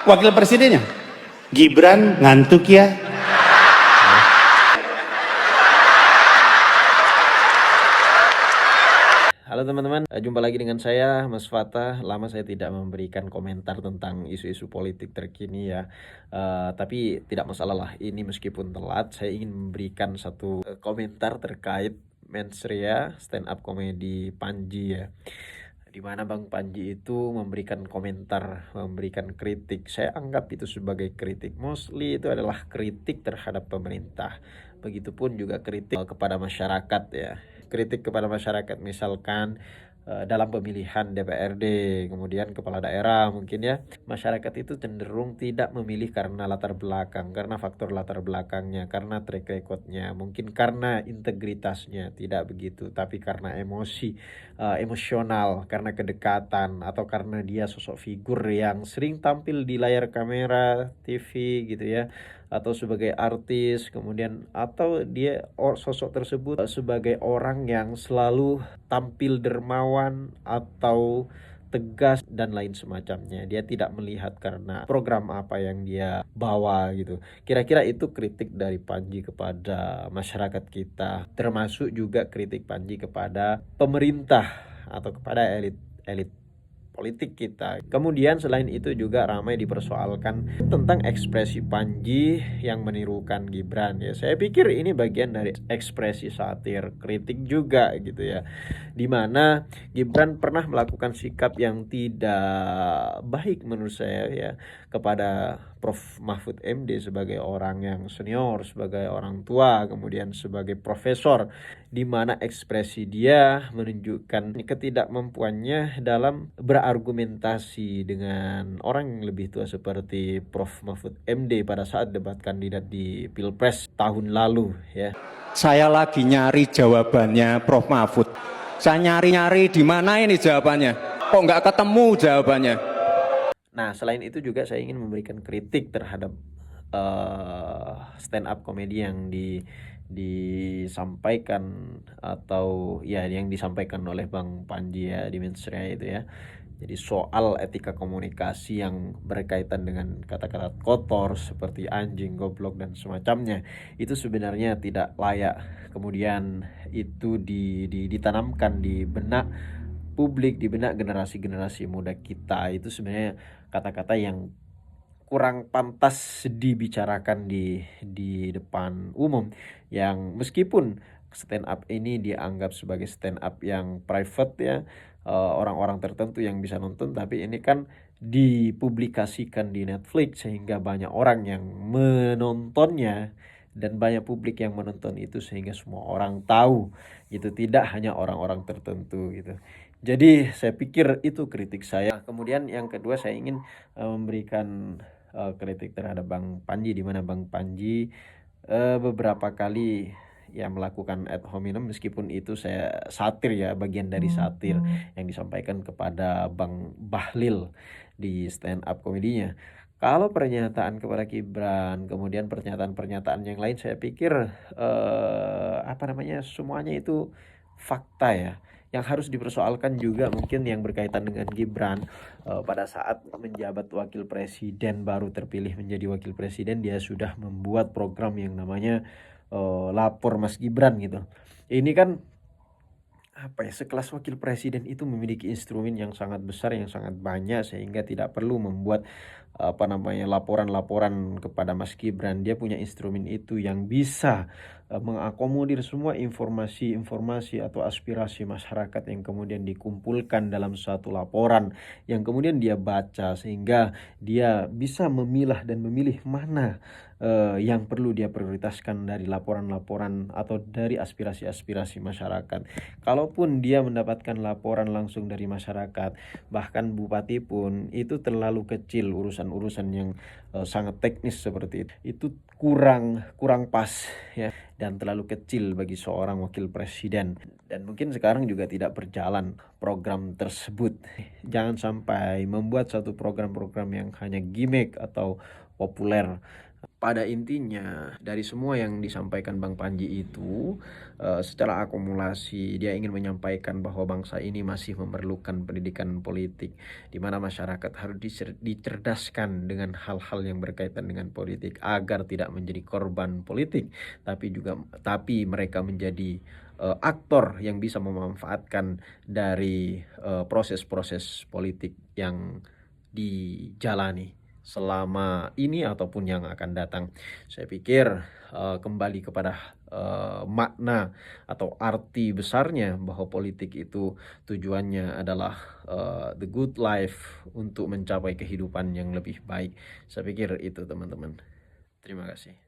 wakil presidennya? Gibran ngantuk ya. Halo teman-teman, jumpa lagi dengan saya Mas Fatah. Lama saya tidak memberikan komentar tentang isu-isu politik terkini ya. Tapi tidak masalah lah, ini meskipun telat, saya ingin memberikan satu komentar terkait mensrea stand up comedy Panji ya. Di mana Bang Panji itu memberikan komentar, memberikan kritik. Saya anggap itu sebagai kritik. Mostly itu adalah kritik terhadap pemerintah. Begitupun juga kritik kepada masyarakat ya. Kritik kepada masyarakat misalkan dalam pemilihan DPRD, kemudian kepala daerah mungkin ya. Masyarakat itu cenderung tidak memilih karena latar belakang, karena faktor latar belakangnya, karena track recordnya, mungkin karena integritasnya, tidak begitu, tapi karena emosional, karena kedekatan, atau karena dia sosok figur yang sering tampil di layar kamera, TV gitu ya, atau sebagai artis, kemudian atau dia sosok tersebut sebagai orang yang selalu tampil dermawan atau tegas dan lain semacamnya. Dia tidak melihat karena program apa yang dia bawa gitu. Kira-kira itu kritik dari Panji kepada masyarakat kita, termasuk juga kritik Panji kepada pemerintah atau kepada elit politik kita. Kemudian selain itu juga ramai dipersoalkan tentang ekspresi Panji yang menirukan Gibran ya. Saya pikir ini bagian dari ekspresi satir, kritik juga gitu ya. Dimana Gibran pernah melakukan sikap yang tidak baik menurut saya ya kepada Prof. Mahfud MD sebagai orang yang senior, sebagai orang tua, kemudian sebagai profesor, di mana ekspresi dia menunjukkan ketidakmampuannya dalam berargumentasi dengan orang yang lebih tua seperti Prof. Mahfud MD pada saat debat kandidat di Pilpres tahun lalu ya. Saya lagi nyari jawabannya Prof. Mahfud. Saya nyari-nyari di mana ini jawabannya. Kok nggak ketemu jawabannya? Nah, selain itu juga saya ingin memberikan kritik terhadap stand up comedy yang disampaikan atau ya yang disampaikan oleh Bang Panji ya di mensrea itu ya. Jadi soal etika komunikasi yang berkaitan dengan kata-kata kotor seperti anjing, goblok dan semacamnya itu sebenarnya tidak layak. Kemudian itu ditanamkan di benak publik, di benak generasi-generasi muda kita. Itu sebenarnya kata-kata yang kurang pantas dibicarakan di depan umum, yang meskipun stand up ini dianggap sebagai stand up yang private ya, orang-orang tertentu yang bisa nonton, tapi ini kan dipublikasikan di Netflix sehingga banyak orang yang menontonnya dan banyak publik yang menonton itu sehingga semua orang tahu gitu, tidak hanya orang-orang tertentu gitu. Jadi saya pikir itu kritik saya. Kemudian yang kedua saya ingin memberikan kritik terhadap Bang Panji, di mana Bang Panji beberapa kali ya melakukan ad hominem, meskipun itu saya satir ya, bagian dari satir yang disampaikan kepada Bang Bahlil di stand up komedinya. Kalau pernyataan kepada Gibran, kemudian pernyataan-pernyataan yang lain, saya pikir semuanya itu fakta ya. Yang harus dipersoalkan juga mungkin yang berkaitan dengan Gibran pada saat menjabat wakil presiden, baru terpilih menjadi wakil presiden, dia sudah membuat program yang namanya Lapor Mas Gibran gitu. Ini kan sekelas wakil presiden itu memiliki instrumen yang sangat besar, yang sangat banyak, sehingga tidak perlu membuat laporan-laporan kepada Mas Gibran. Dia punya instrumen itu yang bisa mengakomodir semua informasi-informasi atau aspirasi masyarakat yang kemudian dikumpulkan dalam satu laporan yang kemudian dia baca, sehingga dia bisa memilah dan memilih mana yang perlu dia prioritaskan dari laporan-laporan atau dari aspirasi-aspirasi masyarakat. Kalaupun dia mendapatkan laporan langsung dari masyarakat, bahkan bupati pun, itu terlalu kecil urusan-urusan yang sangat teknis seperti itu kurang pas ya, dan terlalu kecil bagi seorang wakil presiden. Dan mungkin sekarang juga tidak berjalan program tersebut. Jangan sampai membuat satu program-program yang hanya gimmick atau populer. pada intinya dari semua yang disampaikan Bang Panji itu, secara akumulasi dia ingin menyampaikan bahwa bangsa ini masih memerlukan pendidikan politik, di mana masyarakat harus dicerdaskan dengan hal-hal yang berkaitan dengan politik agar tidak menjadi korban politik, tapi mereka menjadi aktor yang bisa memanfaatkan dari proses-proses politik yang dijalani selama ini ataupun yang akan datang. Saya pikir kembali kepada makna atau arti besarnya bahwa politik itu tujuannya adalah the good life, untuk mencapai kehidupan yang lebih baik. Saya pikir itu teman-teman. Terima kasih.